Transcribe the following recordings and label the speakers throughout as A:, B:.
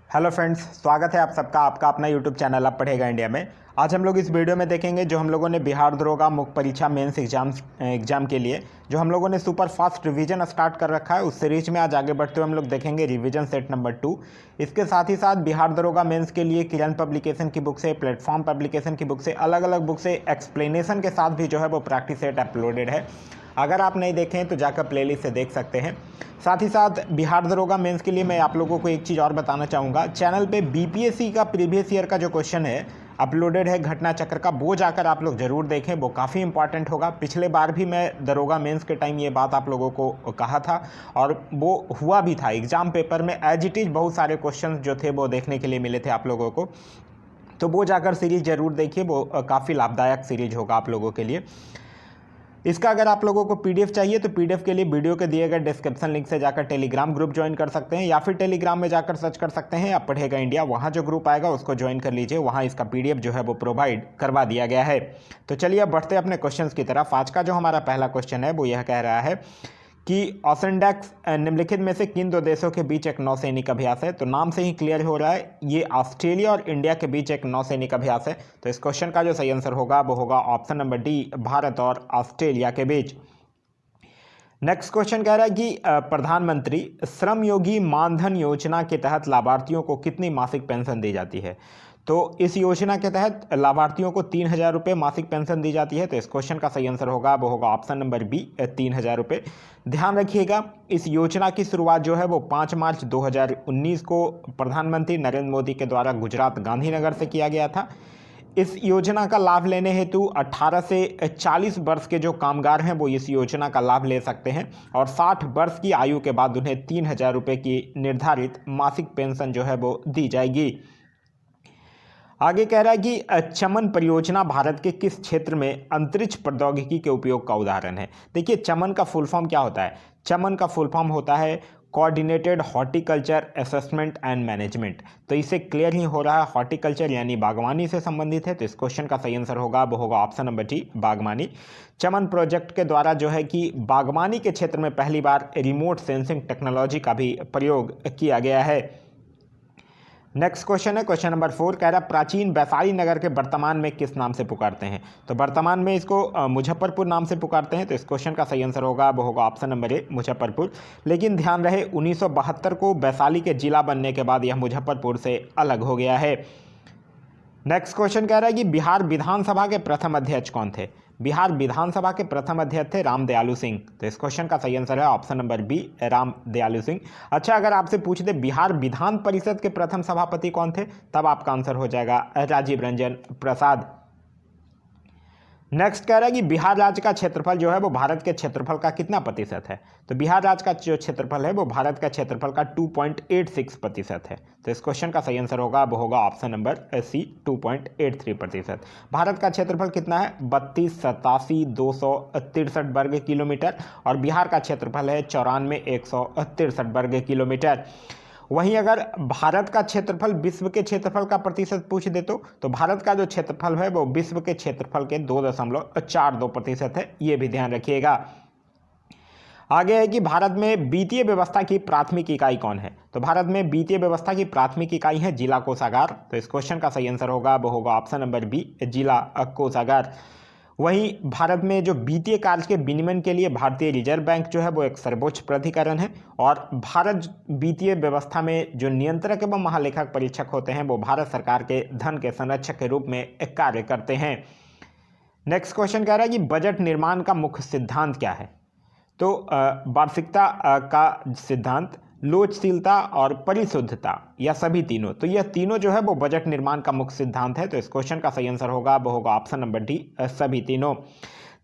A: Hello friends, स्वागत है आप सबका आपका अपना यूट्यूब चैनल अब पढ़ेगा इंडिया में। आज हम लोग इस वीडियो में देखेंगे जो हम लोगों ने बिहार दरोगा मुख्य परीक्षा मेंस एग्जाम के लिए जो हम लोगों ने सुपर फास्ट रिवीजन स्टार्ट कर रखा है, उस सीरीज में आज आगे बढ़ते हुए हम लोग देखेंगे रिवीजन सेट नंबर 2। इसके साथ ही साथ बिहार दरोगा मेंस के लिए किरण पब्लिकेशन की बुक से, प्लेटफॉर्म पब्लिकेशन की बुक से, अलग अलग बुक से एक्सप्लेनेशन के साथ भी जो है वो प्रैक्टिस सेट अपलोडेड है। अगर आप नहीं देखें तो जाकर प्लेलिस्ट से देख सकते हैं। साथ ही साथ बिहार दरोगा मेंस के लिए मैं आप लोगों को एक चीज़ और बताना चाहूँगा, चैनल पे बीपीएससी का प्रीवियस ईयर का जो क्वेश्चन है अपलोडेड है घटना चक्र का, वो जाकर आप लोग ज़रूर देखें, वो काफ़ी इंपॉर्टेंट होगा। पिछले बार भी मैं दरोगा मेंस के टाइम ये बात आप लोगों को कहा था और वो हुआ भी था। एग्ज़ाम पेपर में एज इट इज़ बहुत सारे क्वेश्चन जो थे वो देखने के लिए मिले थे आप लोगों को, तो वो जाकर सीरीज़ ज़रूर देखिए, वो काफ़ी लाभदायक सीरीज होगा आप लोगों के लिए। इसका अगर आप लोगों को पीडीएफ चाहिए तो पीडीएफ के लिए वीडियो के दिए गए डिस्क्रिप्शन लिंक से जाकर टेलीग्राम ग्रुप ज्वाइन कर सकते हैं, या फिर टेलीग्राम में जाकर सर्च कर सकते हैं अब पढ़ेगा इंडिया, वहाँ जो ग्रुप आएगा उसको ज्वाइन कर लीजिए, वहाँ इसका पीडीएफ जो है वो प्रोवाइड करवा दिया गया है। तो चलिए अब बढ़ते हैं अपने क्वेश्चंस की तरफ। आज का जो हमारा पहला क्वेश्चन है वो यह कह रहा है कि ऑसेंडेक्स निम्नलिखित में से किन दो देशों के बीच एक नौसैनिक अभ्यास है। तो नाम से ही क्लियर हो रहा है ये ऑस्ट्रेलिया और इंडिया के बीच एक नौसैनिक अभ्यास है। तो इस क्वेश्चन का जो सही आंसर होगा वो होगा ऑप्शन नंबर डी, भारत और ऑस्ट्रेलिया के बीच। नेक्स्ट क्वेश्चन कह रहा है कि प्रधानमंत्री श्रम योगी मानधन योजना के तहत लाभार्थियों को कितनी मासिक पेंशन दी जाती है। तो इस योजना के तहत लाभार्थियों को 3,000 रुपये मासिक पेंशन दी जाती है। तो इस क्वेश्चन का सही आंसर होगा वो होगा ऑप्शन नंबर बी, 3,000 रुपये। ध्यान रखिएगा इस योजना की शुरुआत जो है वो 5 मार्च 2019 को प्रधानमंत्री नरेंद्र मोदी के द्वारा गुजरात गांधीनगर से किया गया था। इस योजना का लाभ लेने हेतु 18 से 40 वर्ष के जो कामगार हैं वो इस योजना का लाभ ले सकते हैं और 60 वर्ष की आयु के बाद उन्हें 3,000 रुपये की निर्धारित मासिक पेंशन जो है वो दी जाएगी। आगे कह रहा है कि चमन परियोजना भारत के किस क्षेत्र में अंतरिक्ष प्रौद्योगिकी के उपयोग का उदाहरण है। देखिए चमन का फुल फॉर्म क्या होता है। चमन का फुल फॉर्म होता है coordinated horticulture assessment and management. तो इससे क्लियर ही हो रहा है हॉर्टिकल्चर यानी बागवानी से संबंधित है। तो इस क्वेश्चन का सही आंसर होगा वो होगा ऑप्शन नंबर डी, बागवानी। चमन प्रोजेक्ट के द्वारा जो है कि बागवानी के क्षेत्र में पहली बार रिमोट सेंसिंग टेक्नोलॉजी का भी प्रयोग किया गया है। नेक्स्ट क्वेश्चन है क्वेश्चन नंबर 4, कह रहा है प्राचीन वैशाली नगर के वर्तमान में किस नाम से पुकारते हैं। तो वर्तमान में इसको मुजफ्फरपुर नाम से पुकारते हैं। तो इस क्वेश्चन का सही आंसर होगा वो होगा ऑप्शन नंबर ए, मुजफ्फरपुर। लेकिन ध्यान रहे 1972 को वैशाली के जिला बनने के बाद यह मुजफ्फरपुर से अलग हो गया है। नेक्स्ट क्वेश्चन कह रहा है कि बिहार विधानसभा के प्रथम अध्यक्ष कौन थे। बिहार विधानसभा के प्रथम अध्यक्ष थे राम दयालु सिंह। तो इस क्वेश्चन का सही आंसर है ऑप्शन नंबर बी, राम दयालु सिंह। अच्छा अगर आपसे पूछ दे बिहार विधान परिषद के प्रथम सभापति कौन थे, तब आपका आंसर हो जाएगा राजीव रंजन प्रसाद। नेक्स्ट कह रहा है कि बिहार राज्य का क्षेत्रफल जो है वो भारत के क्षेत्रफल का कितना प्रतिशत है। तो बिहार राज्य का जो क्षेत्रफल है वो भारत का क्षेत्रफल का 2.86% है। तो इस क्वेश्चन का सही आंसर होगा वो होगा ऑप्शन नंबर सी, 2.83%। भारत का क्षेत्रफल कितना है, 32,87,263 वर्ग किलोमीटर और बिहार का क्षेत्रफल है 94,163 वर्ग किलोमीटर। वहीं अगर भारत का क्षेत्रफल विश्व के क्षेत्रफल का प्रतिशत पूछ दे तो भारत का जो क्षेत्रफल है वो विश्व के क्षेत्रफल के 2.42% है, ये भी ध्यान रखिएगा। आगे है कि भारत में वित्तीय व्यवस्था की प्राथमिक इकाई कौन है। तो भारत में वित्तीय व्यवस्था की प्राथमिक इकाई है जिला कोषागार। तो इस क्वेश्चन का सही आंसर होगा वो होगा ऑप्शन नंबर बी, जिला कोषागार। वहीं भारत में जो वित्तीय कार्य के विनियमन के लिए भारतीय रिजर्व बैंक जो है वो एक सर्वोच्च प्राधिकरण है और भारत वित्तीय व्यवस्था में जो नियंत्रक एवं महालेखक परीक्षक होते हैं वो भारत सरकार के धन के संरक्षक के रूप में कार्य करते हैं। नेक्स्ट क्वेश्चन कह रहा है कि बजट निर्माण का मुख्य सिद्धांत क्या है। तो वार्षिकता का सिद्धांत, लोचशीलता और परिशुद्धता या सभी तीनों, तो यह तीनों जो है वो बजट निर्माण का मुख्य सिद्धांत है। तो इस क्वेश्चन का सही आंसर होगा वो होगा ऑप्शन नंबर डी, सभी तीनों।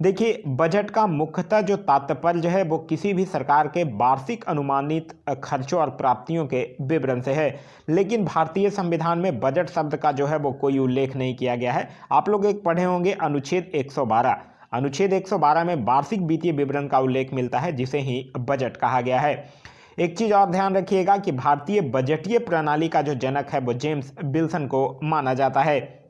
A: देखिए बजट का मुख्यतः जो तात्पर्य है वो किसी भी सरकार के वार्षिक अनुमानित खर्चों और प्राप्तियों के विवरण से है, लेकिन भारतीय संविधान में बजट शब्द का जो है वो कोई उल्लेख नहीं किया गया है। आप लोग एक पढ़े होंगे अनुच्छेद 112, अनुच्छेद 112 में वार्षिक वित्तीय विवरण का उल्लेख मिलता है जिसे ही बजट कहा गया है। एक चीज और ध्यान रखिएगा कि भारतीय बजटीय प्रणाली का जो जनक है वो जेम्स विल्सन को माना जाता है।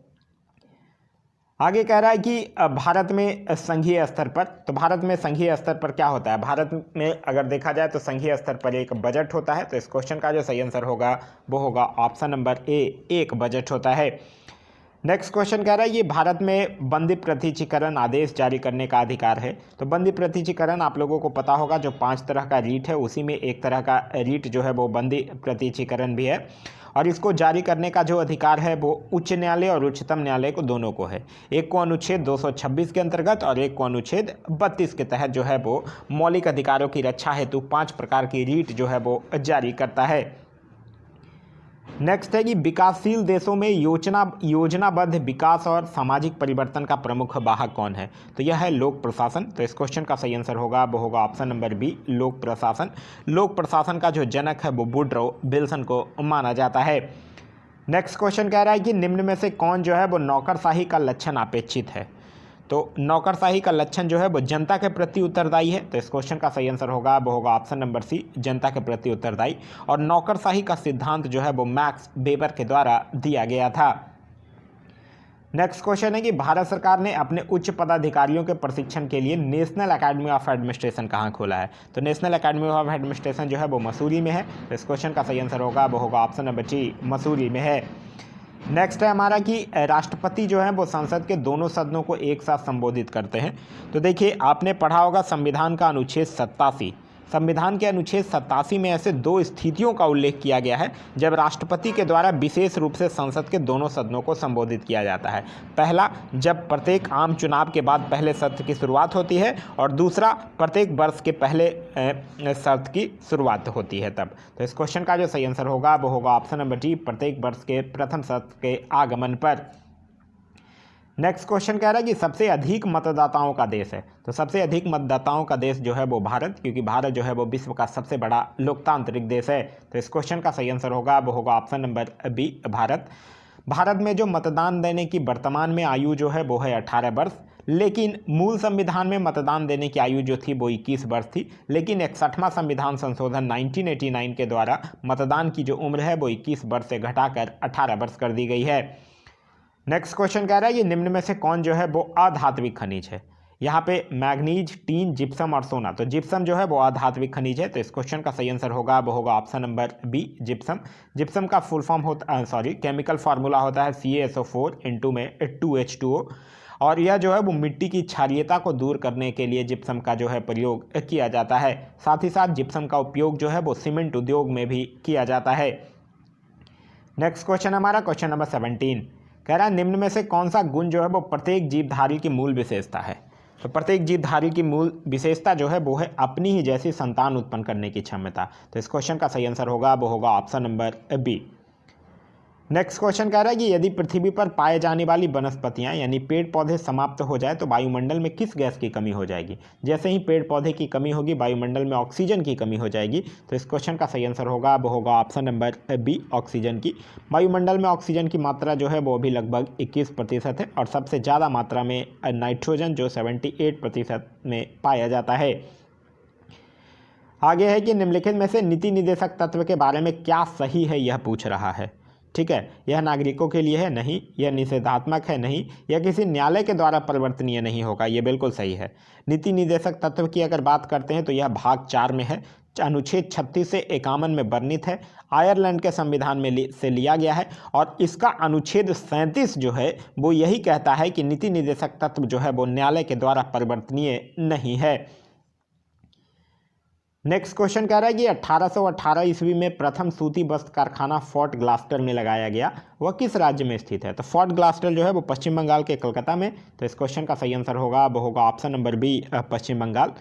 A: आगे कह रहा है कि भारत में संघीय स्तर पर, तो भारत में संघीय स्तर पर क्या होता है? भारत में अगर देखा जाए तो संघीय स्तर पर एक बजट होता है। तो इस क्वेश्चन का जो सही आंसर होगा वो होगा ऑप्शन नंबर ए, एक बजट होता है। नेक्स्ट क्वेश्चन कह रहा है ये भारत में बंदी प्रत्यक्षीकरण आदेश जारी करने का अधिकार है। तो बंदी प्रत्यक्षीकरण आप लोगों को पता होगा, जो 5 तरह का रीट है उसी में एक तरह का रीट जो है वो बंदी प्रत्यक्षीकरण भी है, और इसको जारी करने का जो अधिकार है वो उच्च न्यायालय और उच्चतम न्यायालय को दोनों को है। एक को अनुच्छेद 226 के अंतर्गत और एक को अनुच्छेद 32 के तहत जो है वो मौलिक अधिकारों की रक्षा हेतु 5 प्रकार की रीट जो है वो जारी करता है। नेक्स्ट है कि विकासशील देशों में योजनाबद्ध विकास और सामाजिक परिवर्तन का प्रमुख वाहक कौन है? तो यह है लोक प्रशासन। तो इस क्वेश्चन का सही आंसर होगा वो होगा ऑप्शन नंबर बी, लोक प्रशासन। लोक प्रशासन का जो जनक है वो वुडरो विल्सन को माना जाता है। नेक्स्ट क्वेश्चन कह रहा है कि निम्न में से कौन जो है वो नौकरशाही का लक्षण अपेक्षित है? तो नौकरशाही का लक्षण जो है वो जनता के प्रति उत्तरदायी है। तो इस क्वेश्चन का सही आंसर होगा वो होगा ऑप्शन नंबर सी, जनता के प्रति उत्तरदायी। और नौकरशाही का सिद्धांत जो है वो मैक्स वेबर के द्वारा दिया गया था। नेक्स्ट क्वेश्चन है कि भारत सरकार ने अपने उच्च पदाधिकारियों के प्रशिक्षण के लिए नेशनल एकेडमी ऑफ एडमिनिस्ट्रेशन कहाँ खोला है? तो नेशनल एकेडमी ऑफ एडमिनिस्ट्रेशन जो है वो मसूरी में है। तो इस क्वेश्चन का सही आंसर होगा वो होगा ऑप्शन नंबर सी, मसूरी में है। नेक्स्ट है हमारा कि राष्ट्रपति जो है वो संसद के दोनों सदनों को एक साथ संबोधित करते हैं। तो देखिए आपने पढ़ा होगा संविधान का अनुच्छेद 87। संविधान के अनुच्छेद 87 में ऐसे 2 स्थितियों का उल्लेख किया गया है जब राष्ट्रपति के द्वारा विशेष रूप से संसद के दोनों सदनों को संबोधित किया जाता है। पहला, जब प्रत्येक आम चुनाव के बाद पहले सत्र की शुरुआत होती है, और दूसरा प्रत्येक वर्ष के पहले सत्र की शुरुआत होती है तब। तो इस क्वेश्चन का जो सही आंसर होगा वो होगा ऑप्शन नंबर डी, प्रत्येक वर्ष के प्रथम सत्र के आगमन पर। नेक्स्ट क्वेश्चन कह रहा है कि सबसे अधिक मतदाताओं का देश है। तो सबसे अधिक मतदाताओं का देश जो है वो भारत, क्योंकि भारत जो है वो विश्व का सबसे बड़ा लोकतांत्रिक देश है। तो इस क्वेश्चन का सही आंसर होगा वो होगा option number B, Bharat. Bharat में जो मतदान देने की वर्तमान में आयु जो है वो है 18 वर्ष, लेकिन मूल संविधान में मतदान देने की आयु जो थी वो 21 वर्ष थी। लेकिन 61वां संविधान संशोधन 1989 के द्वारा मतदान की जो उम्र है वो 21 वर्ष से घटाकर 18 वर्ष कर दी गई है। नेक्स्ट क्वेश्चन कह रहा है ये निम्न में से कौन जो है वो अधात्विक खनिज है? यहाँ पे मैग्नीज, टीन, जिप्सम और सोना। तो जिप्सम जो है वो अधात्विक खनिज है। तो इस क्वेश्चन का सही आंसर होगा वो होगा option number B, gypsum. Gypsum का फुल फॉर्म होता केमिकल फार्मूला होता है CaSO4 इंटू में 2H2O, और यह जो है वो मिट्टी की क्षारीयता को दूर करने के लिए जिप्सम का जो है प्रयोग किया जाता है। साथ ही साथ जिप्सम का उपयोग जो है वो सीमेंट उद्योग में भी किया जाता है। नेक्स्ट क्वेश्चन हमारा क्वेश्चन नंबर 17 कह रहा है निम्न में से कौन सा गुण जो है वो प्रत्येक जीवधारी की मूल विशेषता है? तो प्रत्येक जीवधारी की मूल विशेषता जो है वो है अपनी ही जैसी संतान उत्पन्न करने की क्षमता। तो इस क्वेश्चन का सही आंसर होगा वो होगा option number B. Next question कह रहा है कि यदि पृथ्वी पर पाए जाने वाली वनस्पतियां यानी पेड़ पौधे समाप्त हो जाए तो वायुमंडल में किस गैस की कमी हो जाएगी? जैसे ही पेड़ पौधे की कमी होगी वायुमंडल में ऑक्सीजन की कमी हो जाएगी। तो इस क्वेश्चन का सही आंसर होगा वो होगा ऑप्शन नंबर बी, ऑक्सीजन की। वायुमंडल में ऑक्सीजन की मात्रा जो है वो भी लगभग 21% है, और सबसे ज़्यादा मात्रा में नाइट्रोजन जो 78% में पाया जाता है। आगे है कि निम्नलिखित में से नीति निदेशक तत्व के बारे में क्या सही है यह पूछ रहा है। ठीक है, यह नागरिकों के लिए है? नहीं। यह निषेधात्मक है? नहीं। यह किसी न्यायालय के द्वारा परिवर्तनीय नहीं होगा? ये बिल्कुल सही है। नीति निदेशक तत्व की अगर बात करते हैं तो यह भाग 4 में है, अनुच्छेद 36 से 51 में वर्णित है, आयरलैंड के संविधान में से लिया गया है, और इसका अनुच्छेद 37 जो है वो यही कहता है कि नीति निदेशक तत्व जो है वो न्यायालय के द्वारा परिवर्तनीय नहीं है। नेक्स्ट क्वेश्चन कह रहा है कि 1818 ईस्वी में प्रथम सूती वस्त्र कारखाना फोर्ट ग्लास्टर में लगाया गया, वह किस राज्य में स्थित है? तो फोर्ट ग्लास्टर जो है वो पश्चिम बंगाल के कलकत्ता में। तो इस क्वेश्चन का सही आंसर होगा वो होगा ऑप्शन नंबर बी, पश्चिम बंगाल।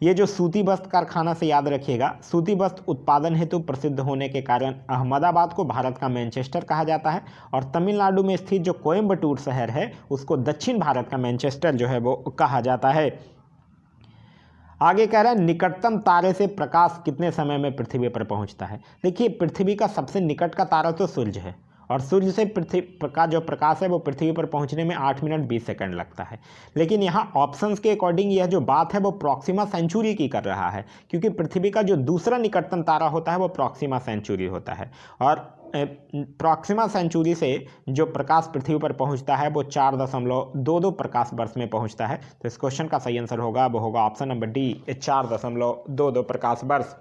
A: ये जो सूती वस्त्र कारखाना से याद रखिएगा, सूती वस्त्र उत्पादन हेतु प्रसिद्ध होने के कारण अहमदाबाद को भारत का मैनचेस्टर कहा जाता है, और तमिलनाडु में स्थित जो कोयम्बटूर शहर है उसको दक्षिण भारत का मैनचेस्टर जो है वो कहा जाता है। आगे कह रहा है निकटतम तारे से प्रकाश कितने समय में पृथ्वी पर पहुंचता है? देखिए पृथ्वी का सबसे निकट का तारा तो सूर्य है, और सूर्य से पृथ्वी का जो प्रकाश है वो पृथ्वी पर पहुंचने में 8 मिनट 20 सेकंड लगता है। लेकिन यहाँ ऑप्शंस के अकॉर्डिंग यह जो बात है वो प्रॉक्सिमा सेंचुरी की कर रहा है, क्योंकि पृथ्वी का जो दूसरा निकटतम तारा होता है वो प्रॉक्सिमा सेंचुरी होता है, और प्रॉक्सिमा सेंचुरी से जो प्रकाश पृथ्वी पर पहुंचता है वो 4.22 प्रकाश वर्ष में पहुंचता है। तो इस क्वेश्चन का सही आंसर होगा वो होगा ऑप्शन नंबर डी, 4.22 प्रकाश वर्ष।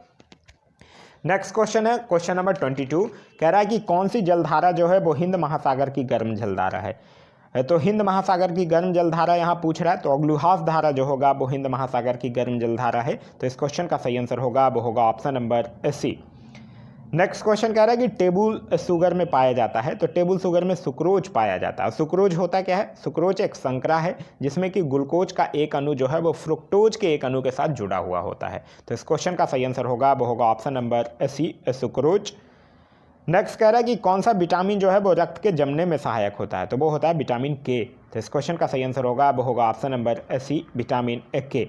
A: नेक्स्ट क्वेश्चन है क्वेश्चन नंबर 22, कह रहा है कि कौन सी जलधारा जो है वो हिंद महासागर की गर्म जलधारा है। तो हिंद महासागर की गर्म जलधारा यहाँ पूछ रहा है, तो अग्लुहास धारा जो होगा वो हिंद महासागर की गर्म जलधारा है। तो इस क्वेश्चन का सही आंसर होगा वो होगा option number C. Next question कह रहा है कि टेबल शुगर में पाया जाता है, तो टेबल शुगर में सुक्रोज पाया जाता है। सुक्रोज होता क्या है? सुक्रोज एक संकरा है जिसमें कि ग्लूकोज का एक अणु जो है वो फ्रुक्टोज के एक अणु के साथ जुड़ा हुआ होता है। तो इस क्वेश्चन का सही आंसर होगा वो होगा option number C, sucrose. Next कह रहा है कि कौन सा विटामिन जो है वो रक्त के जमने में सहायक होता है, तो वो होता है विटामिन के। तो इस क्वेश्चन का सही आंसर होगा वो होगा ऑप्शन नंबर सी, विटामिन के।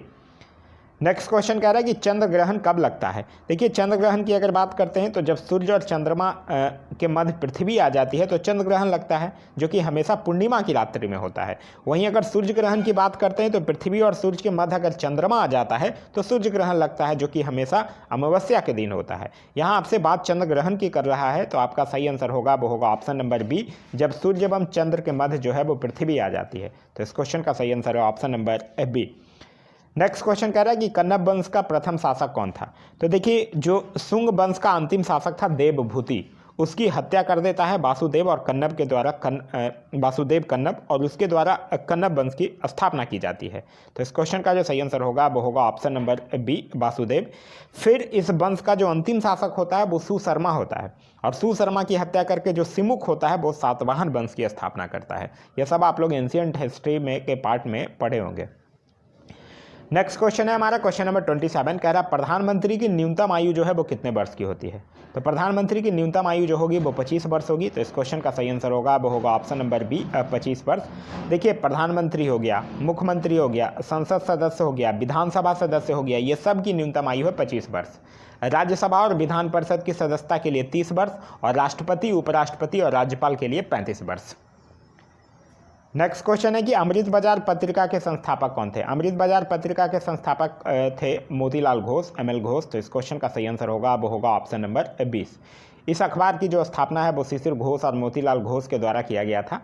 A: नेक्स्ट क्वेश्चन कह रहा है कि चंद्र ग्रहण कब लगता है। देखिए चंद्र ग्रहण की अगर बात करते हैं तो जब सूर्य और चंद्रमा के मध्य पृथ्वी आ जाती है तो चंद्र ग्रहण लगता है, जो कि हमेशा पूर्णिमा की रात्रि में होता है। वहीं अगर सूर्य ग्रहण की बात करते हैं तो पृथ्वी और सूर्य के मध्य अगर चंद्रमा आ जाता है तो सूर्य ग्रहण लगता है, जो कि हमेशा अमावस्या के दिन होता है। यहाँ आपसे बात चंद्र ग्रहण की कर रहा है, तो आपका सही आंसर होगा वो होगा ऑप्शन नंबर बी, जब सूर्य एवं चंद्र के मध्य जो है वो पृथ्वी आ जाती है। तो इस क्वेश्चन का सही आंसर है option number B. Next question कह रहा है कि कन्नब वंश का प्रथम शासक कौन था। तो देखिए जो शुंग वंश का अंतिम शासक था देवभूति, उसकी हत्या कर देता है वासुदेव और कन्नब के द्वारा वासुदेव कन्नब, और उसके द्वारा कन्नब वंश की स्थापना की जाती है। तो इस क्वेश्चन का जो सही आंसर होगा वो होगा ऑप्शन नंबर बी, वासुदेव। फिर इस वंश का जो अंतिम शासक होता है वो सुशर्मा होता है, और सुशर्मा की हत्या करके जो सिमुख होता है वो सातवाहन वंश की स्थापना करता है। यह सब आप लोग एंशिएंट हिस्ट्री में के पार्ट में पढ़े होंगे। नेक्स्ट क्वेश्चन है हमारा क्वेश्चन नंबर 27, कह रहा है प्रधानमंत्री की न्यूनतम आयु जो है वो कितने वर्ष की होती है। तो प्रधानमंत्री की न्यूनतम आयु जो होगी वो 25 वर्ष होगी। तो इस क्वेश्चन का सही आंसर होगा वो होगा ऑप्शन नंबर बी, 25 वर्ष। देखिए प्रधानमंत्री हो गया, मुख्यमंत्री हो गया, संसद सदस्य हो गया, विधानसभा सदस्य हो गया, ये सब की न्यूनतम आयु है 25 वर्ष। राज्यसभा और विधान परिषद की सदस्यता के लिए 30 वर्ष, और राष्ट्रपति, उपराष्ट्रपति और राज्यपाल के लिए 35 वर्ष। नेक्स्ट क्वेश्चन है कि अमृत बाजार पत्रिका के संस्थापक कौन थे। अमृत बाजार पत्रिका के संस्थापक थे मोतीलाल घोष, एमएल घोष। तो इस क्वेश्चन का सही आंसर होगा वो होगा ऑप्शन नंबर 20। इस अखबार की जो स्थापना है वो शिशिर घोष और मोतीलाल घोष के द्वारा किया गया था।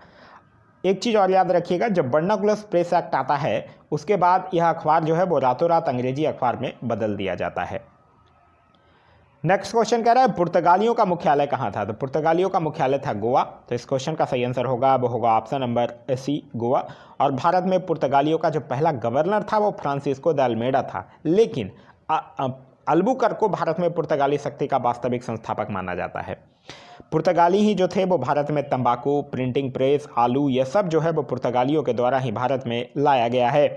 A: एक चीज़ और याद रखिएगा, जब वर्नाकुलर प्रेस एक्ट आता है उसके बाद यह अखबार जो है वो रातों रात अंग्रेजी अखबार में बदल दिया जाता है। नेक्स्ट क्वेश्चन कह रहा है पुर्तगालियों का मुख्यालय कहाँ था। तो पुर्तगालियों का मुख्यालय था गोवा। तो इस क्वेश्चन का सही आंसर होगा वो होगा ऑप्शन नंबर सी, गोवा। और भारत में पुर्तगालियों का जो पहला गवर्नर था वो फ्रांसिस्को द अल्मेडा था, लेकिन अल्बुकर्क को भारत में पुर्तगाली शक्ति का वास्तविक संस्थापक माना जाता है। पुर्तगाली ही जो थे वो भारत में तंबाकू, प्रिंटिंग प्रेस, आलू, ये सब जो है वो पुर्तगालियों के द्वारा ही भारत में लाया गया है।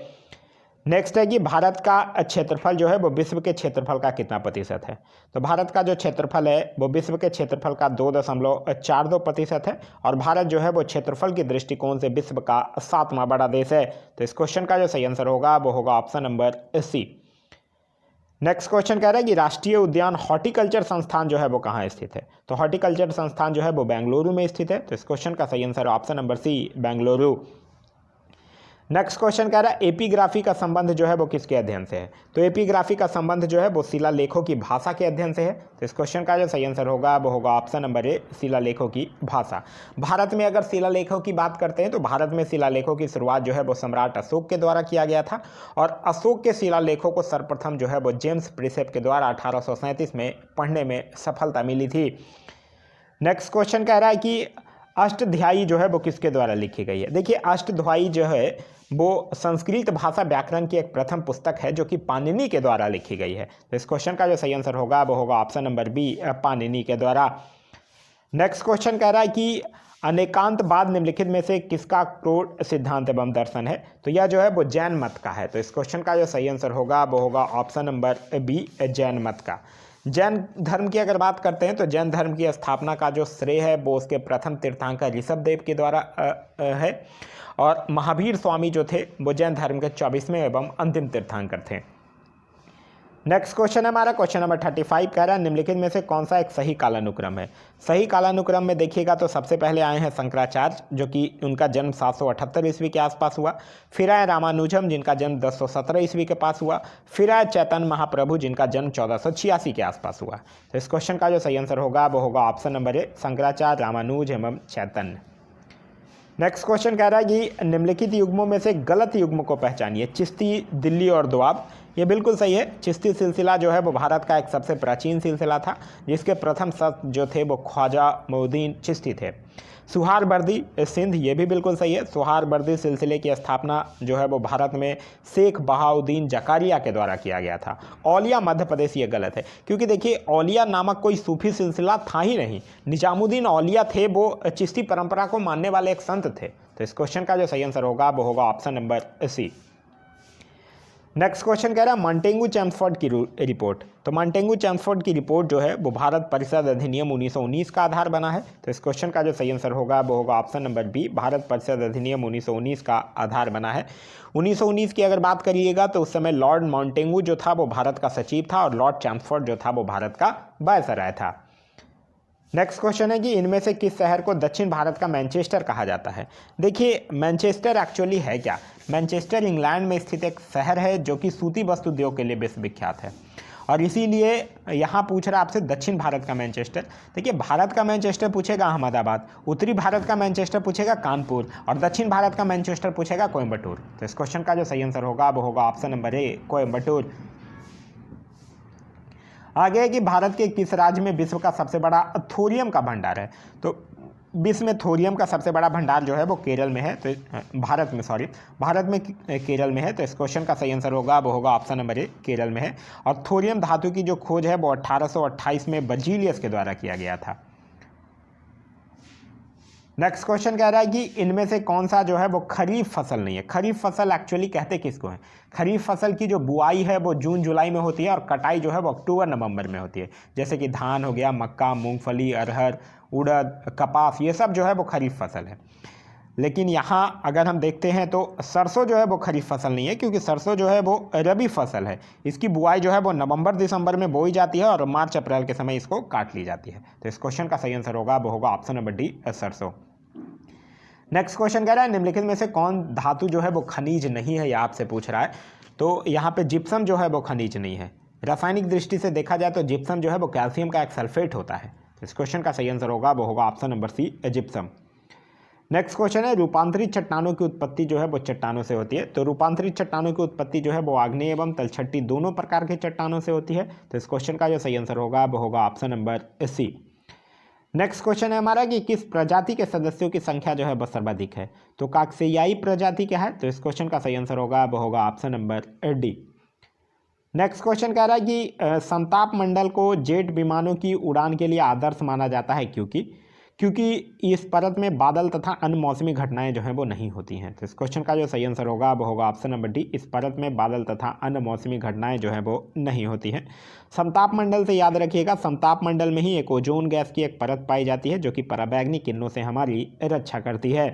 A: नेक्स्ट है कि भारत का क्षेत्रफल जो है वो विश्व के क्षेत्रफल का कितना प्रतिशत है। तो भारत का जो क्षेत्रफल है वो विश्व के क्षेत्रफल का 2.42% है, और भारत जो है वो क्षेत्रफल के दृष्टिकोण से विश्व का 7वां बड़ा देश है। तो इस क्वेश्चन का जो सही आंसर होगा वो होगा option number C. Next question कह रहा है कि राष्ट्रीय उद्यान हॉर्टिकल्चर संस्थान जो है वो कहाँ स्थित है। तो हॉर्टिकल्चर संस्थान जो है वो बेंगलुरु में स्थित है। तो इस क्वेश्चन का सही answer option number C, Bengaluru. Next question कह रहा है एपीग्राफी का संबंध जो है वो किसके अध्ययन से है। तो एपीग्राफी का संबंध जो है वो शिलालेखों की भाषा के अध्ययन से है। तो इस क्वेश्चन का जो सही आंसर होगा वो होगा ऑप्शन नंबर ए, शिलालेखों की भाषा। भारत में अगर शिलालेखों की बात करते हैं तो भारत में शिलालेखों की शुरुआत जो है वो सम्राट अशोक के द्वारा किया गया था, और अशोक के शिलालेखों को सर्वप्रथम जो है वो जेम्स प्रिसेप के द्वारा 1837 में पढ़ने में सफलता मिली थी। नेक्स्ट क्वेश्चन कह रहा है कि अष्टध्यायी जो है वो किसके द्वारा लिखी गई है। देखिए अष्टध्यायी जो है वो संस्कृत भाषा व्याकरण की एक प्रथम पुस्तक है जो कि पाणिनि के द्वारा लिखी गई है। तो इस क्वेश्चन का जो सही आंसर होगा वो होगा ऑप्शन नंबर बी, पाणिनि के द्वारा। नेक्स्ट क्वेश्चन कह रहा है कि अनेकांतवाद निम्नलिखित में से किसका क्रोध सिद्धांत एवं दर्शन है। तो यह जो है वो जैन मत का है। तो इस क्वेश्चन का जो सही आंसर होगा वो होगा ऑप्शन नंबर बी, जैन मत का। जैन धर्म की अगर बात करते हैं तो जैन धर्म की स्थापना का जो श्रेय है वो उसके प्रथम तीर्थंकर ऋषभदेव के द्वारा है, और महावीर स्वामी जो थे वो जैन धर्म के 24वें एवं अंतिम तीर्थंकर थे। नेक्स्ट क्वेश्चन है हमारा क्वेश्चन नंबर 35 कह रहा है निम्नलिखित में से कौन सा एक सही कालानुक्रम है। सही कालानुक्रम में देखिएगा तो सबसे पहले आए हैं शंकराचार्य जो कि उनका जन्म 778 ईस्वी के आसपास हुआ। फिर आए रामानुजम जिनका जन्म 1017 ईस्वी के पास हुआ। फिर आए चैतन्य महाप्रभु जिनका जन्म 1486 के आसपास हुआ। तो इस क्वेश्चन का जो सही आंसर होगा वो होगा option number A Shankaracharya, Ramanuja एवं चैतन्य। नेक्स्ट क्वेश्चन कह रहा है कि निम्नलिखित युग्मों में से गलत युग्म को पहचानिए। चिश्ती, दिल्ली और दोआब। ये बिल्कुल सही है। चिश्ती सिलसिला जो है वो भारत का एक सबसे प्राचीन सिलसिला था जिसके प्रथम संत जो थे वो ख्वाजा मोइनुद्दीन चिश्ती थे। सुहारवर्दी सिंध, ये भी बिल्कुल सही है। सुहारवर्दी सिलसिले की स्थापना जो है वो भारत में शेख बहाउद्दीन जकारिया के द्वारा किया गया था। औलिया मध्य प्रदेश, ये गलत है क्योंकि देखिए औलिया नामक कोई सूफी सिलसिला था ही नहीं। निजामुद्दीन औलिया थे, वो चिश्ती परंपरा को मानने वाले एक संत थे। तो इस क्वेश्चन का जो सही आंसर होगा वो होगा option number C. Next question कह रहा है मॉन्टेगू चेम्सफोर्ड की रिपोर्ट। तो मॉन्टेगू चेम्सफोर्ड की रिपोर्ट जो है वो भारत परिषद अधिनियम 1919 का आधार बना है। तो इस क्वेश्चन का जो सही आंसर होगा वो होगा ऑप्शन नंबर बी, भारत परिषद अधिनियम 1919 का आधार बना है। 1919 की अगर बात करिएगा तो उस समय लॉर्ड मॉन्टेगू जो था वो भारत का सचिव था और लॉर्ड चेम्सफोर्ड जो था वो भारत का वायसराय था। नेक्स्ट क्वेश्चन है कि इनमें से किस शहर को दक्षिण भारत का मैनचेस्टर कहा जाता है। देखिए मैनचेस्टर एक्चुअली है क्या। मैनचेस्टर इंग्लैंड में स्थित एक शहर है जो कि सूती वस्त्र उद्योग के लिए विश्वविख्यात है और इसीलिए यहाँ पूछ रहा है आपसे दक्षिण भारत का मैनचेस्टर। देखिए भारत का मैनचेस्टर पूछेगा अहमदाबाद, उत्तरी भारत का मैनचेस्टर पूछेगा कानपुर और दक्षिण भारत का मैनचेस्टर पूछेगा कोयम्बटूर। तो इस क्वेश्चन का जो सही आंसर होगा वो होगा ऑप्शन नंबर ए कोयम्बटूर। आगे है कि भारत के किस राज्य में विश्व का सबसे बड़ा थोरियम का भंडार है। तो विश्व में थोरियम का सबसे बड़ा भंडार जो है वो केरल में है। तो भारत में केरल में है। तो इस क्वेश्चन का सही आंसर होगा वो होगा ऑप्शन नंबर ए केरल में है। और थोरियम धातु की जो खोज है वो 1828 में बर्जीलियस के द्वारा किया गया था। नेक्स्ट क्वेश्चन कह रहा है कि इनमें से कौन सा जो है वो खरीफ फसल नहीं है। खरीफ फसल एक्चुअली कहते किसको है। खरीफ फसल की जो बुआई है वो जून जुलाई में होती है और कटाई जो है वो अक्टूबर नवंबर में होती है। जैसे कि धान हो गया, मक्का, मूंगफली, अरहर, उड़द, कपास, ये सब जो है वो खरीफ फसल है। लेकिन यहाँ अगर हम देखते हैं तो सरसों जो है वो खरीफ फसल नहीं है क्योंकि सरसों जो है वो रबी फसल है। इसकी बुआई जो है वो नवंबर दिसंबर में बोई जाती है और मार्च अप्रैल के समय इसको काट ली जाती है। तो इस क्वेश्चन का सही आंसर होगा वो होगा ऑप्शन नंबर डी सरसों। नेक्स्ट क्वेश्चन कह रहा है निम्नलिखित में से कौन धातु जो है वो खनिज नहीं है, या आपसे पूछ रहा है। तो यहाँ पे जिप्सम जो है वो खनिज नहीं है। रासायनिक दृष्टि से देखा जाए तो जिप्सम जो है वो कैल्शियम का एक सल्फेट होता है। इस क्वेश्चन का सही आंसर होगा वो होगा option number C gypsum. Next question है रूपांतरित चट्टानों की उत्पत्ति जो है वो चट्टानों से होती है। तो रूपांतरित चट्टानों की उत्पत्ति जो है वो आग्नेय एवं तलछटी दोनों प्रकार के चट्टानों से होती है। तो इस क्वेश्चन का जो सही आंसर होगा वो होगा option number C. Next question है हमारा कि किस प्रजाति के सदस्यों की संख्या जो है वो सर्वाधिक है। तो काकसेयाई प्रजाति क्या है। तो इस क्वेश्चन का सही आंसर होगा वो होगा option number D. Next question कह रहा है कि समताप मंडल को जेट विमानों की उड़ान के लिए आदर्श माना जाता है क्योंकि इस परत में बादल तथा अन्य मौसमी घटनाएं जो हैं वो नहीं होती हैं। तो इस क्वेश्चन का जो सही आंसर होगा वो होगा ऑप्शन नंबर डी, इस परत में बादल तथा अन्य मौसमी घटनाएं जो हैं वो नहीं होती हैं। समताप मंडल से याद रखिएगा, समताप मंडल में ही एक ओजोन गैस की एक परत पाई जाती है जो कि पराबैंगनी किरणों से हमारी रक्षा करती है।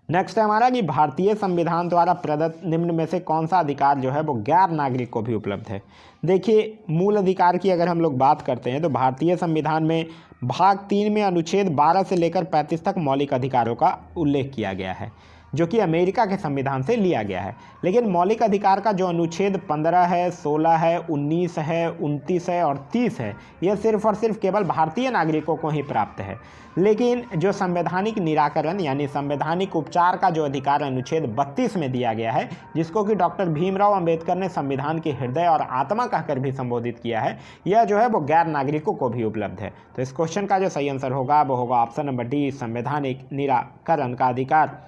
A: नेक्स्ट है हमारा कि भारतीय संविधान द्वारा प्रदत्त निम्न में से कौन सा अधिकार जो है वो गैर नागरिक को भी उपलब्ध है। देखिए मूल अधिकार की अगर हम लोग बात करते हैं तो भारतीय संविधान में भाग 3 में अनुच्छेद 12 से लेकर 35 तक मौलिक अधिकारों का उल्लेख किया गया है जो कि अमेरिका के संविधान से लिया गया है। लेकिन मौलिक अधिकार का जो अनुच्छेद 15 है, 16 है, 19 है, 29 है और 30 है, यह सिर्फ और सिर्फ केवल भारतीय नागरिकों को ही प्राप्त है। लेकिन जो संवैधानिक निराकरण यानी संवैधानिक उपचार का जो अधिकार अनुच्छेद 32 में दिया गया है, जिसको कि डॉक्टर भीमराव अंबेडकर ने संविधान के हृदय और आत्मा कहकर भी संबोधित किया है, यह जो है वो गैर नागरिकों को भी उपलब्ध है। तो इस क्वेश्चन का जो सही आंसर होगा वो होगा ऑप्शन नंबर डी, संवैधानिक निराकरण का अधिकार।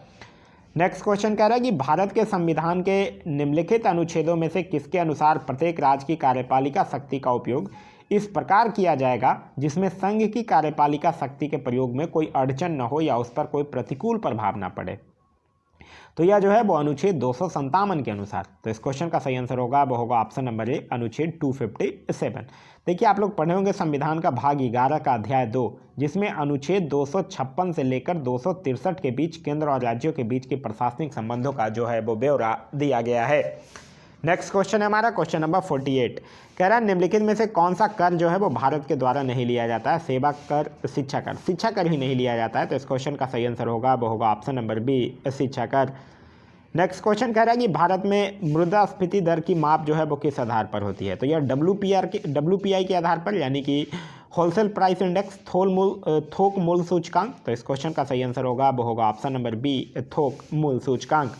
A: नेक्स्ट क्वेश्चन कह रहा है कि भारत के संविधान के निम्नलिखित अनुच्छेदों में से किसके अनुसार प्रत्येक राज्य की कार्यपालिका शक्ति का उपयोग इस प्रकार किया जाएगा जिसमें संघ की कार्यपालिका शक्ति के प्रयोग में कोई अड़चन न हो या उस पर कोई प्रतिकूल प्रभाव न पड़े। तो यह जो है वो अनुच्छेद 257 के अनुसार। तो इस क्वेश्चन का सही आंसर होगा वो होगा ऑप्शन नंबर ए, अनुच्छेद 257। देखिए आप लोग पढ़े होंगे संविधान का भाग 11 का अध्याय 2, जिसमें अनुच्छेद 256 से लेकर 263 के बीच केंद्र और राज्यों के बीच के प्रशासनिक संबंधों का जो है वो ब्यौरा दिया गया है। नेक्स्ट क्वेश्चन है हमारा क्वेश्चन नंबर 48। कह रहा है निम्नलिखित में से कौन सा कर जो है वो भारत के द्वारा नहीं लिया जाता है? सेवा कर, शिक्षा कर। शिक्षा कर ही नहीं लिया जाता है, तो इस क्वेश्चन का सही आंसर होगा वो होगा ऑप्शन नंबर बी, शिक्षा कर। नेक्स्ट क्वेश्चन कह रहा है कि भारत में मुद्रास्फीति दर की माप जो है वो किस आधार पर होती है? तो यह WPI के आधार पर, यानी कि होलसेल प्राइस इंडेक्स, थोक मूल्य सूचकांक। तो इस क्वेश्चन का सही आंसर होगा वो होगा ऑप्शन नंबर बी, थोक मूल्य सूचकांक।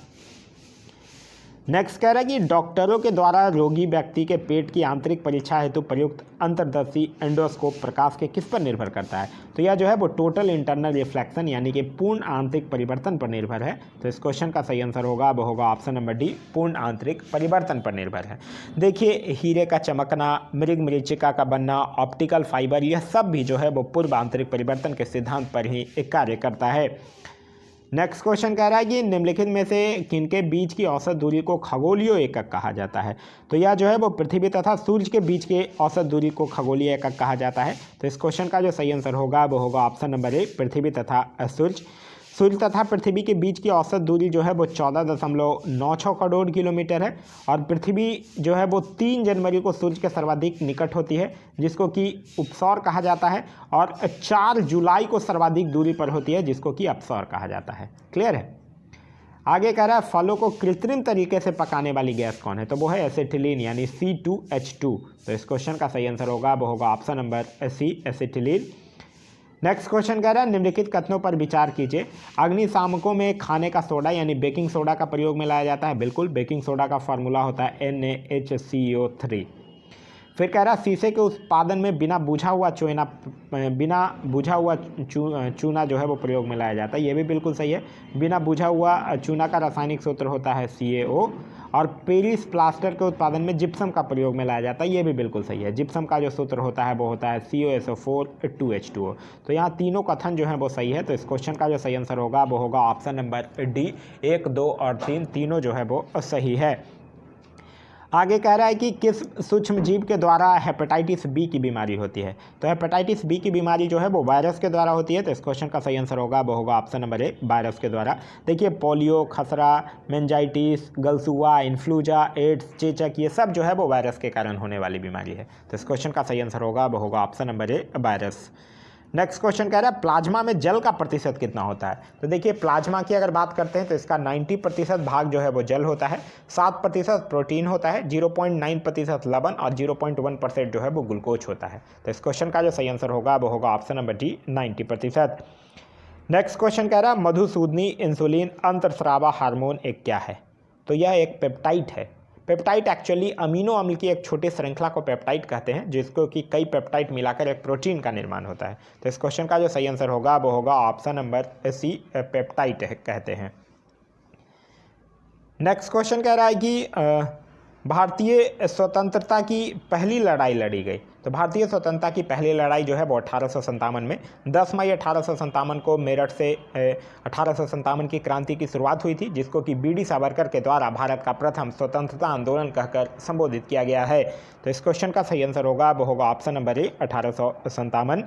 A: नेक्स्ट कह रहा है कि डॉक्टरों के द्वारा रोगी व्यक्ति के पेट की आंतरिक परीक्षा हेतु प्रयुक्त अंतर्दर्शी एंडोस्कोप प्रकाश के किस पर निर्भर करता है? तो यह जो है वो टोटल इंटरनल रिफ्लेक्शन, यानी कि पूर्ण आंतरिक परिवर्तन पर निर्भर है। तो इस क्वेश्चन का सही आंसर होगा वो होगा ऑप्शन नंबर डी, पूर्ण आंतरिक परिवर्तन पर निर्भर है। देखिए, हीरे का चमकना, मृग मरीचिका का बनना, ऑप्टिकल फाइबर, यह सब भी जो है वो पूर्व आंतरिक परिवर्तन के सिद्धांत पर ही कार्य करता है। नेक्स्ट क्वेश्चन कह रहा है कि निम्नलिखित में से किनके बीच की औसत दूरी को खगोलीय एकक कहा जाता है? तो यह जो है वो पृथ्वी तथा सूर्य के बीच के औसत दूरी को खगोलीय एकक कहा जाता है। तो इस क्वेश्चन का जो सही आंसर होगा वो होगा ऑप्शन नंबर ए, पृथ्वी तथा सूर्य। सूर्य तथा पृथ्वी के बीच की औसत दूरी जो है वो 14.96 करोड़ किलोमीटर है, और पृथ्वी जो है वो 3 जनवरी को सूर्य के सर्वाधिक निकट होती है, जिसको कि उपसौर कहा जाता है, और 4 जुलाई को सर्वाधिक दूरी पर होती है, जिसको कि अपसौर कहा जाता है। क्लियर है? आगे कह रहा है फलों को कृत्रिम तरीके से पकाने वाली गैस कौन है? तो वो है एसिटिलीन, यानी C2H2। तो इस क्वेश्चन का सही आंसर होगा वो होगा option number C, acetylene. Next question कह रहा है निम्नलिखित कथनों पर विचार कीजिए। अग्निशामकों में खाने का सोडा यानी बेकिंग सोडा का प्रयोग में लाया जाता है। बिल्कुल, बेकिंग सोडा का फार्मूला होता है NaHCO3। फिर कह रहा है शीशे के उत्पादन में बिना बुझा हुआ चूना जो है वो प्रयोग में लाया जाता है। ये भी बिल्कुल सही है। बिना बुझा हुआ चूना का रासायनिक सूत्र होता है CaO। और पेरिस प्लास्टर के उत्पादन में जिप्सम का प्रयोग में लाया जाता है। ये भी बिल्कुल सही है। जिप्सम का जो सूत्र होता है वो होता है COSO4 2H2O। तो यहाँ तीनों कथन जो है वो सही है। तो इस क्वेश्चन का जो सही आंसर होगा वो होगा ऑप्शन नंबर डी, 1, 2 और 3 तीनों जो है वो सही है। आगे कह रहा है कि किस सूक्ष्म जीव के द्वारा हेपेटाइटिस बी की बीमारी होती है? तो हेपेटाइटिस बी की बीमारी जो है वो वायरस के द्वारा होती है। तो इस क्वेश्चन का सही आंसर होगा वो होगा ऑप्शन नंबर ए, वायरस के द्वारा। देखिए, पोलियो, खसरा, मेंजाइटिस, गलसुआ, इन्फ्लूजा, एड्स, चेचक, ये सब जो है वो वायरस के कारण होने वाली बीमारी है। तो इस क्वेश्चन का सही आंसर होगा वो होगा ऑप्शन नंबर ए, वायरस। नेक्स्ट क्वेश्चन कह रहा है प्लाज्मा में जल का प्रतिशत कितना होता है? तो देखिए, प्लाज्मा की अगर बात करते हैं तो इसका 90% भाग जो है वो जल होता है, 7% प्रोटीन होता है, 0.9% लवण और 0.1% जो है वो ग्लूकोज होता है। तो इस क्वेश्चन का जो सही आंसर होगा वो होगा option number D, 90%। Next question कह रहा है मधुसूदनी इंसुलिन अंतर्स्रावा हार्मोन एक क्या है? तो यह एक पेप्टाइड है। पेप्टाइड एक्चुअली अमीनो अम्ल की एक छोटी श्रृंखला को पेप्टाइड कहते हैं, जिसको कि कई पेप्टाइड मिलाकर एक प्रोटीन का निर्माण होता है। तो इस क्वेश्चन का जो सही आंसर होगा वो होगा ऑप्शन नंबर सी, पेप्टाइड कहते हैं। नेक्स्ट क्वेश्चन कह रहा है कि भारतीय स्वतंत्रता की पहली लड़ाई लड़ी गई। तो भारतीय स्वतंत्रता की पहली लड़ाई जो है वो 1857 में 10 मई 1857 को मेरठ से 1857 की क्रांति की शुरुआत हुई थी, जिसको कि BD सावरकर के द्वारा भारत का प्रथम स्वतंत्रता आंदोलन कहकर संबोधित किया गया है। तो इस क्वेश्चन का सही आंसर होगा वो होगा ऑप्शन नंबर ए, 1857।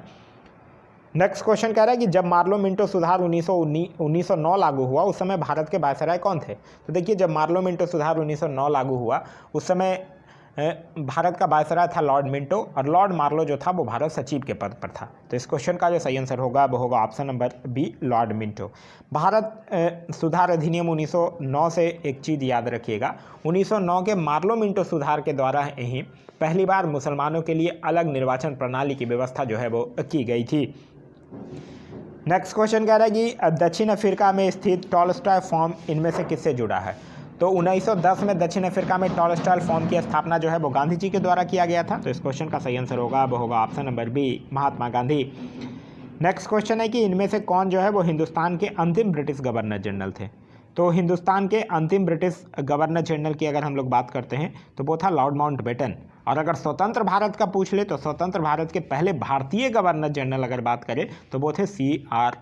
A: नेक्स्ट क्वेश्चन कह रहा है कि जब मार्लो मिंटो सुधार 1909 लागू हुआ, उस समय भारत के वायसराय कौन थे? तो देखिए, जब मार्लो मिंटो सुधार 1909 लागू हुआ, उस समय भारत का वायसराय था लॉर्ड मिंटो, और लॉर्ड मार्लो जो था वो भारत सचिव के पद पर था। तो इस क्वेश्चन का जो सही आंसर होगा वो होगा option number B, Lord Minto. Bharat सुधार अधिनियम 1909 से एक चीज़ याद रखिएगा, 1909 के मार्लो मिंटो सुधार के द्वारा ही पहली बार मुसलमानों के लिए अलग निर्वाचन प्रणाली की व्यवस्था जो है वो की गई थी। नेक्स्ट क्वेश्चन कह रहा है कि दक्षिण अफ्रीका में स्थित टॉलस्टॉय फॉर्म इनमें से किससे जुड़ा है? तो 1910 में दक्षिण अफ्रीका में टॉलस्टॉय फॉर्म की स्थापना जो है वो गांधी जी के द्वारा किया गया था। तो इस क्वेश्चन का सही आंसर होगा वो होगा option number B, Mahatma Gandhi. Next question है कि इनमें से कौन जो है वो हिंदुस्तान के अंतिम ब्रिटिश गवर्नर जनरल थे? तो हिंदुस्तान के अंतिम ब्रिटिश गवर्नर जनरल की अगर हम लोग बात करते हैं तो वो था लॉर्ड माउंटबेटन। और अगर स्वतंत्र भारत का पूछ ले तो स्वतंत्र भारत के पहले भारतीय गवर्नर जनरल अगर बात करें तो वो थे CR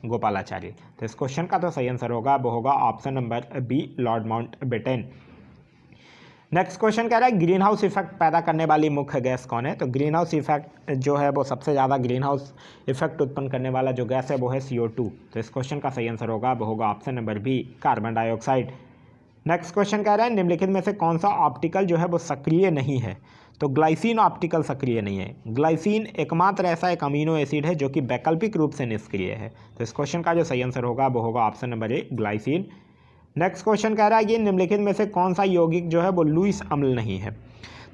A: गोपालाचारी। तो इस क्वेश्चन का तो सही आंसर होगा वो होगा option number B, Lord Mountbatten. Next question कह रहा है ग्रीन हाउस इफेक्ट पैदा करने वाली मुख्य गैस कौन है? तो ग्रीन हाउस इफेक्ट जो है वो सबसे ज़्यादा ग्रीन हाउस इफेक्ट उत्पन्न करने वाला जो गैस है वो है CO2। तो इस क्वेश्चन का सही आंसर होगा वो होगा option number B, carbon dioxide. Next question कह रहा है निम्नलिखित में से कौन सा ऑप्टिकल जो है वो सक्रिय नहीं है। तो ग्लाइसिन ऑप्टिकल सक्रिय नहीं है। ग्लाइसिन एकमात्र ऐसा एक अमीनो एसिड है जो कि वैकल्पिक रूप से निष्क्रिय है। तो इस क्वेश्चन का जो सही आंसर होगा वो होगा ऑप्शन नंबर ए, ग्लाइसिन। नेक्स्ट क्वेश्चन कह रहा है कि निम्नलिखित में से कौन सा यौगिक जो है वो लुईस अम्ल नहीं है।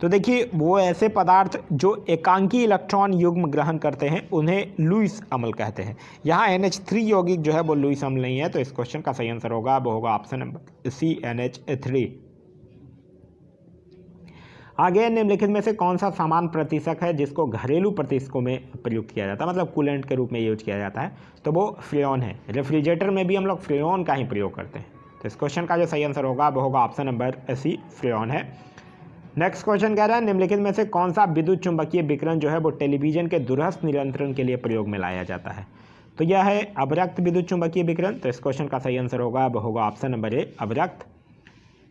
A: तो देखिए वो ऐसे पदार्थ जो एकांकी इलेक्ट्रॉन युग्म ग्रहण करते हैं उन्हें लुईस अम्ल कहते हैं। यहाँ NH3 यौगिक जो है वो लुईस अम्ल नहीं है। तो इस क्वेश्चन का सही आंसर होगा वो होगा ऑप्शन नंबर सी, NH3। आगे निम्नलिखित में से कौन सा सामान्य प्रतिशक है जिसको घरेलू प्रतिशकों में प्रयुक्त किया जाता है, मतलब कूलेंट के रूप में यूज किया जाता है। तो वो फ्रेऑन है। रेफ्रिजरेटर में भी हम लोग फ्रेऑन का ही प्रयोग करते हैं। तो इस क्वेश्चन का जो सही आंसर होगा वो होगा ऑप्शन नंबर सी, फ्रेऑन है। नेक्स्ट क्वेश्चन कह रहा है निम्नलिखित में से कौन सा विद्युत चुंबकीय विकिरण जो है वो टेलीविजन के दूरस्थ नियंत्रण के लिए प्रयोग में लाया जाता है। तो यह है अवरक्त विद्युत चुंबकीय विकिरण। तो इस क्वेश्चन का सही आंसर होगा वो होगा ऑप्शन नंबर ए, अवरक्त।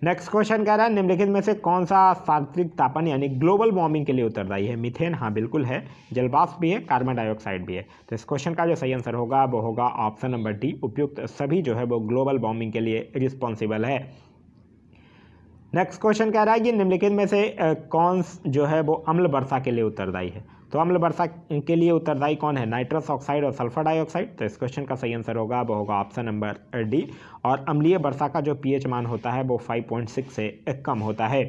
A: नेक्स्ट क्वेश्चन कह रहा है निम्नलिखित में से कौन सा सागरिक तापन यानी ग्लोबल वार्मिंग के लिए उत्तरदायी है। मीथेन, हाँ बिल्कुल है। जलवाष्प भी है, कार्बन डाइऑक्साइड भी है। तो इस क्वेश्चन का जो सही आंसर होगा वो होगा ऑप्शन नंबर डी, उपयुक्त सभी जो है वो ग्लोबल वार्मिंग के लिए रिस्पॉन्सिबल है। नेक्स्ट क्वेश्चन कह रहा है कि निम्नलिखित में से कौन जो है वो अम्ल वर्षा के लिए उत्तरदायी है। तो अम्ल वर्षा के लिए उत्तरदायी कौन है, नाइट्रस ऑक्साइड और सल्फर डाइऑक्साइड। तो इस क्वेश्चन का सही आंसर होगा वो होगा ऑप्शन नंबर डी। और अम्लीय वर्षा का जो pH मान होता है वो 5.6 से कम होता है।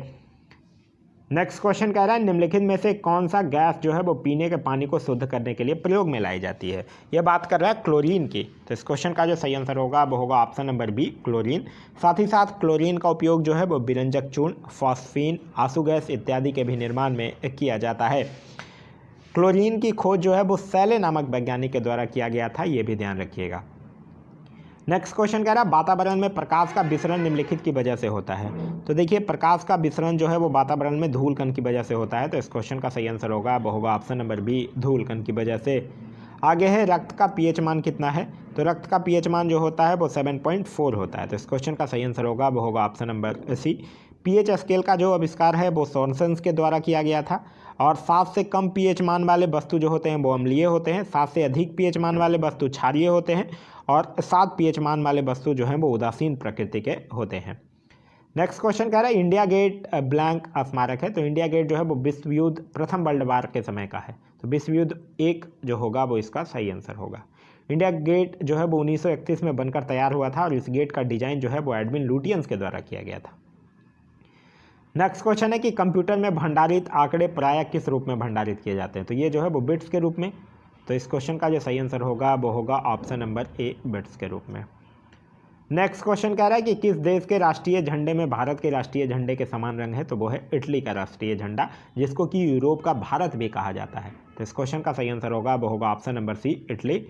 A: नेक्स्ट क्वेश्चन कह रहा है निम्नलिखित में से कौन सा गैस जो है वो पीने के पानी को शुद्ध करने के लिए प्रयोग में लाई जाती है। यह बात कर रहा है क्लोरीन की। तो इस क्वेश्चन का जो सही आंसर होगा वो होगा ऑप्शन नंबर बी, क्लोरीन। साथ ही साथ क्लोरीन का उपयोग जो है वो विरंजक चूर्ण, फॉस्फीन, आंसू गैस इत्यादि के भी निर्माण में किया जाता है। क्लोरीन की खोज जो है वो सैले नामक वैज्ञानिक के द्वारा किया गया था, ये भी ध्यान रखिएगा। नेक्स्ट क्वेश्चन कह रहा है वातावरण में प्रकाश का विसरण निम्नलिखित की वजह से होता है। तो देखिए प्रकाश का विसरण जो है वो वातावरण में धूल कण की वजह से होता है। तो इस क्वेश्चन का सही आंसर होगा वो होगा ऑप्शन नंबर बी, धूल कण की वजह से। आगे है रक्त का pH मान कितना है। तो रक्त का pH मान जो होता है वो 7.4 होता है। तो इस क्वेश्चन का सही आंसर होगा वो होगा option number C. pH scale का जो आविष्कार है वो सॉर्नसेन के द्वारा किया गया था। और 7 से कम pH मान वाले वस्तु जो होते हैं वो अम्लीय होते हैं, 7 से अधिक pH मान वाले वस्तु क्षारीय होते हैं और 7 pH मान वाले वस्तु जो हैं वो उदासीन प्रकृति के होते हैं। नेक्स्ट क्वेश्चन कह रहा है इंडिया गेट ब्लैंक स्मारक है। तो इंडिया गेट जो है वो विश्व युद्ध प्रथम वर्ल्ड वार के समय का है। तो विश्व युद्ध 1 जो होगा वो इसका सही आंसर होगा। इंडिया गेट जो है वो 1931 में बनकर तैयार हुआ था और इस गेट का डिजाइन जो है वो एडविन लुटियंस के द्वारा किया गया था। नेक्स्ट क्वेश्चन है कि कंप्यूटर में भंडारित आंकड़े प्रायः किस रूप में भंडारित किए जाते हैं। तो ये जो है वो बिट्स के रूप में। तो इस क्वेश्चन का जो सही आंसर होगा वो होगा ऑप्शन नंबर ए, बिट्स के रूप में। नेक्स्ट क्वेश्चन कह रहा है कि किस देश के राष्ट्रीय झंडे में भारत के राष्ट्रीय झंडे के समान रंग है। तो वो है इटली का राष्ट्रीय झंडा, जिसको कि यूरोप का भारत भी कहा जाता है। तो इस क्वेश्चन का सही आंसर होगा वो होगा option number C, Italy.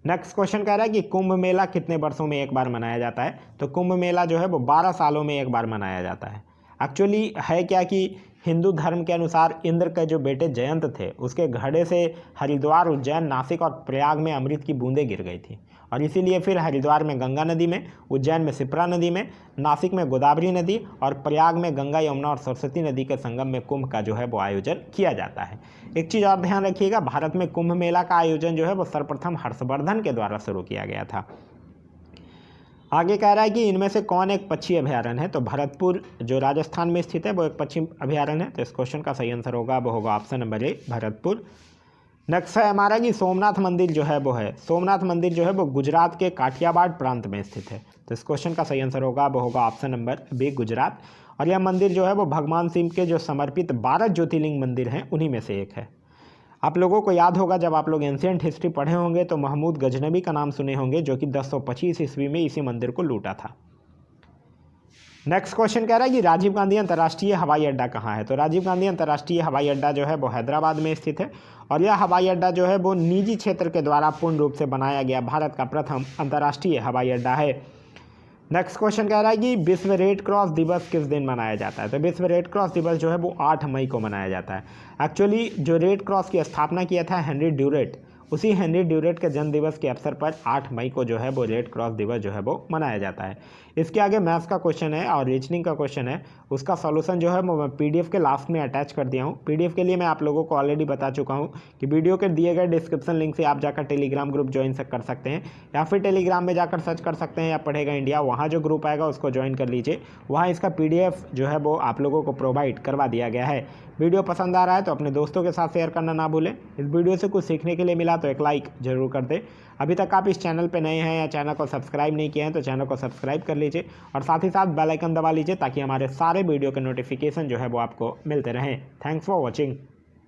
A: Next question कह रहा है कि कुंभ मेला कितने वर्षों में एक बार मनाया जाता है। तो कुंभ मेला जो है वो 12 सालों में एक बार मनाया जाता है। एक्चुअली है क्या कि हिंदू धर्म के अनुसार इंद्र के जो बेटे जयंत थे उसके घड़े से हरिद्वार, उज्जैन, नासिक और प्रयाग में अमृत की बूंदें गिर गई थी और इसीलिए फिर हरिद्वार में गंगा नदी में, उज्जैन में शिप्रा नदी में, नासिक में गोदावरी नदी और प्रयाग में गंगा, यमुना और सरस्वती नदी के संगम में कुंभ का जो है वो आयोजन किया जाता है। एक चीज़ और ध्यान रखिएगा, भारत में कुंभ मेला का आयोजन जो है वो सर्वप्रथम हर्षवर्धन के द्वारा शुरू किया गया था। आगे कह रहा है कि इनमें से कौन एक पक्षी अभयारण्य है। तो भरतपुर जो राजस्थान में स्थित है वो एक पक्षी अभयारण्य है। तो इस क्वेश्चन का सही आंसर होगा वो होगा ऑप्शन नंबर ए, भरतपुर। नेक्स्ट है हमारा कि सोमनाथ मंदिर जो है वो है, सोमनाथ मंदिर जो है वो गुजरात के काठियावाड़ प्रांत में स्थित है। तो इस क्वेश्चन का सही आंसर होगा वो होगा ऑप्शन नंबर बी, गुजरात। और यह मंदिर जो है वो भगवान शिव के जो समर्पित 12 ज्योतिर्लिंग मंदिर हैं उन्हीं में से एक है। आप लोगों को याद होगा जब आप लोग एंशिएंट हिस्ट्री पढ़े होंगे तो महमूद गजनबी का नाम सुने होंगे, जो कि 1025 ईस्वी में इसी मंदिर को लूटा था। नेक्स्ट क्वेश्चन कह रहा है कि राजीव गांधी अंतर्राष्ट्रीय हवाई अड्डा कहाँ है। तो राजीव गांधी अंतर्राष्ट्रीय हवाई अड्डा जो है वो हैदराबाद में स्थित है और यह हवाई अड्डा जो है वो निजी क्षेत्र के द्वारा पूर्ण रूप से बनाया गया भारत का प्रथम अंतर्राष्ट्रीय हवाई अड्डा है। नेक्स्ट क्वेश्चन कह रहा है कि विश्व रेड क्रॉस दिवस किस दिन मनाया जाता है। तो विश्व रेड क्रॉस दिवस जो है वो 8 मई को मनाया जाता है। एक्चुअली जो रेड क्रॉस की स्थापना किया था हेनरी ड्यूरेट, उसी हेनरी ड्यूरेट के जन्म दिवस के अवसर पर 8 मई को जो है वो रेड क्रॉस दिवस जो है वो मनाया जाता है। इसके आगे मैथ्स का क्वेश्चन है और रीजनिंग का क्वेश्चन है, उसका सॉल्यूशन जो है वो मैं पीडीएफ के लास्ट में अटैच कर दिया हूँ। पीडीएफ के लिए मैं आप लोगों को ऑलरेडी बता चुका हूँ कि वीडियो के दिए गए डिस्क्रिप्शन लिंक से आप जाकर टेलीग्राम ग्रुप ज्वाइन कर सकते हैं, या फिर टेलीग्राम में जाकर सर्च कर सकते हैं या पढ़ेगा इंडिया, वहाँ जो ग्रुप आएगा उसको ज्वाइन कर लीजिए। वहाँ इसका पीडीएफ जो है वो आप लोगों को प्रोवाइड करवा दिया गया है। वीडियो पसंद आ रहा है तो अपने दोस्तों के साथ शेयर करना ना भूलें। इस वीडियो से कुछ सीखने के लिए मिला तो एक लाइक जरूर कर दें। अभी तक आप इस चैनल पे नए हैं या चैनल को सब्सक्राइब नहीं किए हैं तो चैनल को सब्सक्राइब कर लीजिए और साथ ही साथ बेल आइकन दबा लीजिए ताकि हमारे सारे वीडियो के नोटिफिकेशन जो है वो आपको मिलते रहें। Thanks for watching.